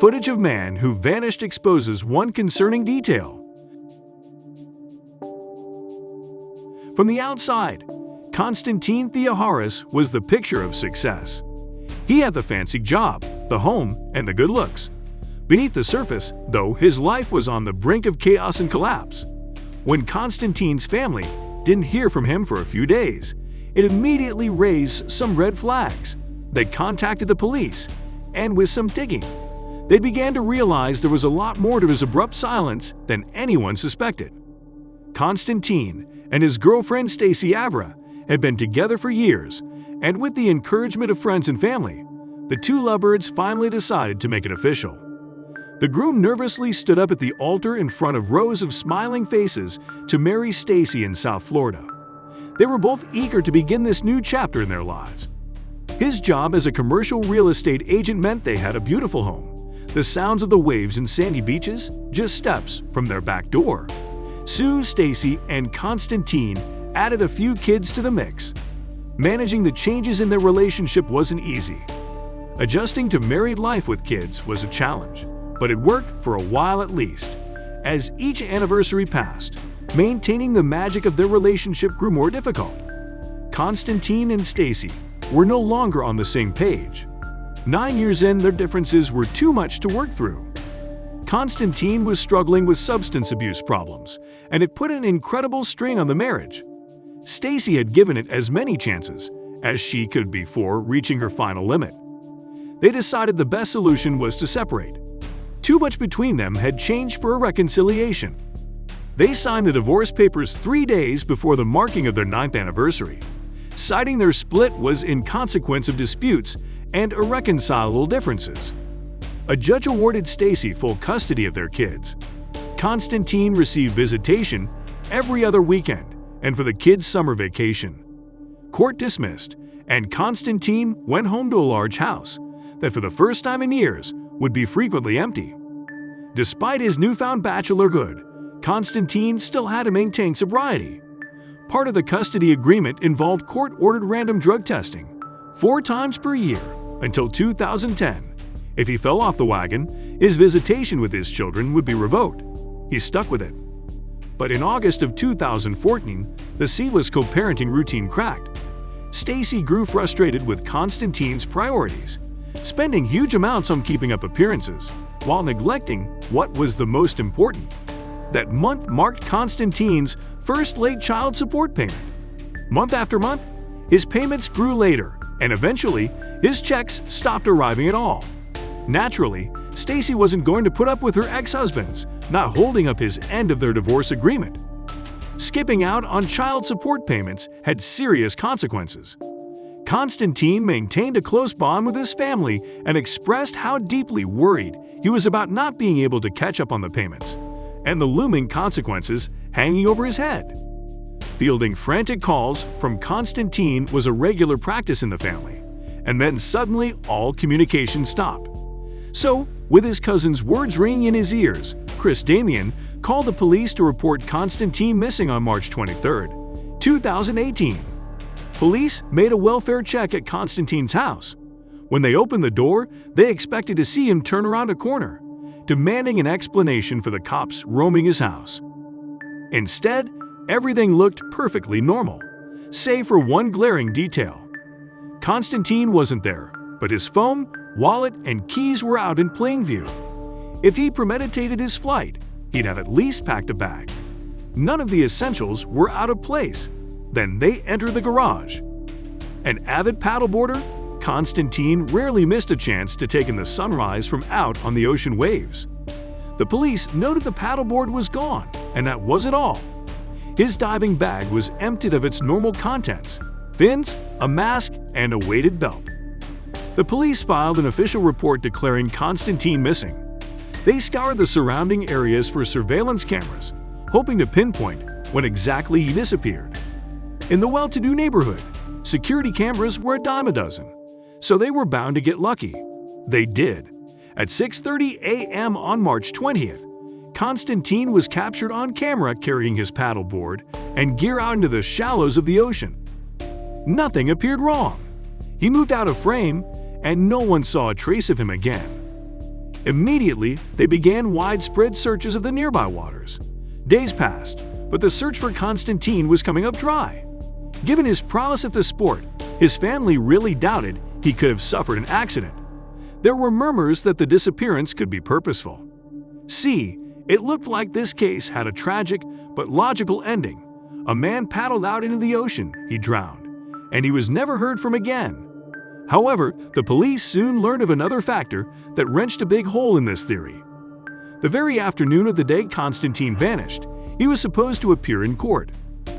Footage of man who vanished exposes one concerning detail. From the outside, Konstantin Theoharis was the picture of success. He had the fancy job, the home, and the good looks. Beneath the surface, though, his life was on the brink of chaos and collapse. When Konstantin's family didn't hear from him for a few days, it immediately raised some red flags. They contacted the police, and with some digging, they began to realize there was a lot more to his abrupt silence than anyone suspected. Konstantin and his girlfriend Stacy Avra had been together for years, and with the encouragement of friends and family, the two lovebirds finally decided to make it official. The groom nervously stood up at the altar in front of rows of smiling faces to marry Stacy in South Florida. They were both eager to begin this new chapter in their lives. His job as a commercial real estate agent meant they had a beautiful home, the sounds of the waves and sandy beaches just steps from their back door. Sue, Stacy, and Konstantin added a few kids to the mix. Managing the changes in their relationship wasn't easy. Adjusting to married life with kids was a challenge, but it worked for a while at least. As each anniversary passed, maintaining the magic of their relationship grew more difficult. Konstantin and Stacy were no longer on the same page. 9 years in, their differences were too much to work through. Konstantin was struggling with substance abuse problems, and it put an incredible strain on the marriage. Stacy had given it as many chances as she could before reaching her final limit. They decided the best solution was to separate. Too much between them had changed for a reconciliation. They signed the divorce papers 3 days before the marking of their 9th anniversary, citing their split was in consequence of disputes and irreconcilable differences. A judge awarded Stacy full custody of their kids. Konstantin received visitation every other weekend and for the kids' summer vacation. Court dismissed, and Konstantin went home to a large house that for the first time in years would be frequently empty. Despite his newfound bachelorhood, Konstantin still had to maintain sobriety. Part of the custody agreement involved court-ordered random drug testing 4 times per year until 2010. If he fell off the wagon, his visitation with his children would be revoked. He stuck with it. But in August of 2014, the Seatless co-parenting routine cracked. Stacy grew frustrated with Konstantin's priorities, spending huge amounts on keeping up appearances, while neglecting what was the most important. That month marked Konstantin's first late child support payment. Month after month, his payments grew later, and eventually, his checks stopped arriving at all. Naturally, Stacy wasn't going to put up with her ex-husband's not holding up his end of their divorce agreement. Skipping out on child support payments had serious consequences. Konstantin maintained a close bond with his family and expressed how deeply worried he was about not being able to catch up on the payments and the looming consequences hanging over his head. Fielding frantic calls from Konstantin was a regular practice in the family, and then suddenly all communication stopped. So, with his cousin's words ringing in his ears, Chris Damian called the police to report Konstantin missing on March 23, 2018. Police made a welfare check at Konstantin's house. When they opened the door, they expected to see him turn around a corner, demanding an explanation for the cops roaming his house. Instead, everything looked perfectly normal, save for one glaring detail. Konstantin wasn't there, but his phone, wallet, and keys were out in plain view. If he premeditated his flight, he'd have at least packed a bag. None of the essentials were out of place. Then they entered the garage. An avid paddleboarder, Konstantin rarely missed a chance to take in the sunrise from out on the ocean waves. The police noted the paddleboard was gone, and that wasn't all. His diving bag was emptied of its normal contents: fins, a mask, and a weighted belt. The police filed an official report declaring Konstantin missing. They scoured the surrounding areas for surveillance cameras, hoping to pinpoint when exactly he disappeared. In the well-to-do neighborhood, security cameras were a dime a dozen, so they were bound to get lucky. They did. At 6:30 a.m. on March 20th, Konstantin was captured on camera carrying his paddleboard and gear out into the shallows of the ocean. Nothing appeared wrong. He moved out of frame, and no one saw a trace of him again. Immediately, they began widespread searches of the nearby waters. Days passed, but the search for Konstantin was coming up dry. Given his prowess at the sport, his family really doubted he could have suffered an accident. There were murmurs that the disappearance could be purposeful. See, it looked like this case had a tragic but logical ending. A man paddled out into the ocean, he drowned, and he was never heard from again. However, the police soon learned of another factor that wrenched a big hole in this theory. The very afternoon of the day Konstantin vanished, he was supposed to appear in court.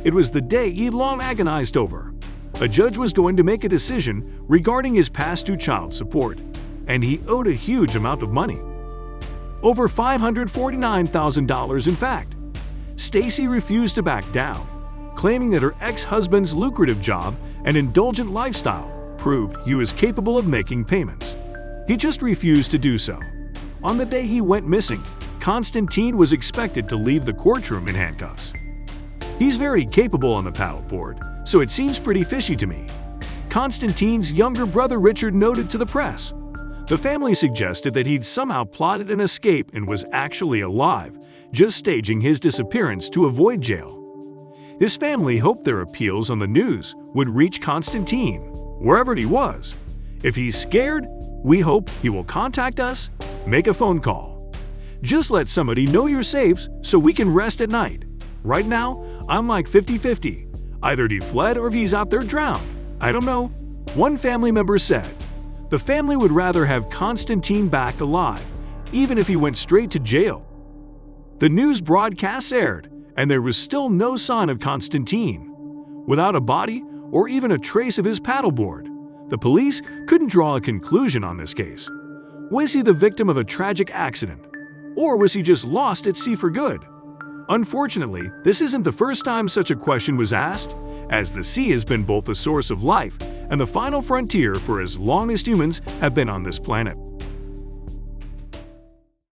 It was the day he'd long agonized over. A judge was going to make a decision regarding his past due child support, and he owed a huge amount of money. Over $549,000 in fact. Stacy refused to back down, claiming that her ex-husband's lucrative job and indulgent lifestyle proved he was capable of making payments. He just refused to do so. On the day he went missing, Konstantin was expected to leave the courtroom in handcuffs. He's very capable on the paddleboard, so it seems pretty fishy to me. Konstantin's younger brother Richard noted to the press. The family suggested that he'd somehow plotted an escape and was actually alive, just staging his disappearance to avoid jail. His family hoped their appeals on the news would reach Konstantin, wherever he was. If he's scared, we hope he will contact us, make a phone call. Just let somebody know you're safe so we can rest at night. Right now, I'm like 50-50. Either he fled or he's out there drowned. I don't know. One family member said. The family would rather have Konstantin back alive, even if he went straight to jail. The news broadcasts aired, and there was still no sign of Konstantin. Without a body or even a trace of his paddleboard, the police couldn't draw a conclusion on this case. Was he the victim of a tragic accident? Or was he just lost at sea for good? Unfortunately, this isn't the first time such a question was asked, as the sea has been both the source of life and the final frontier for as long as humans have been on this planet.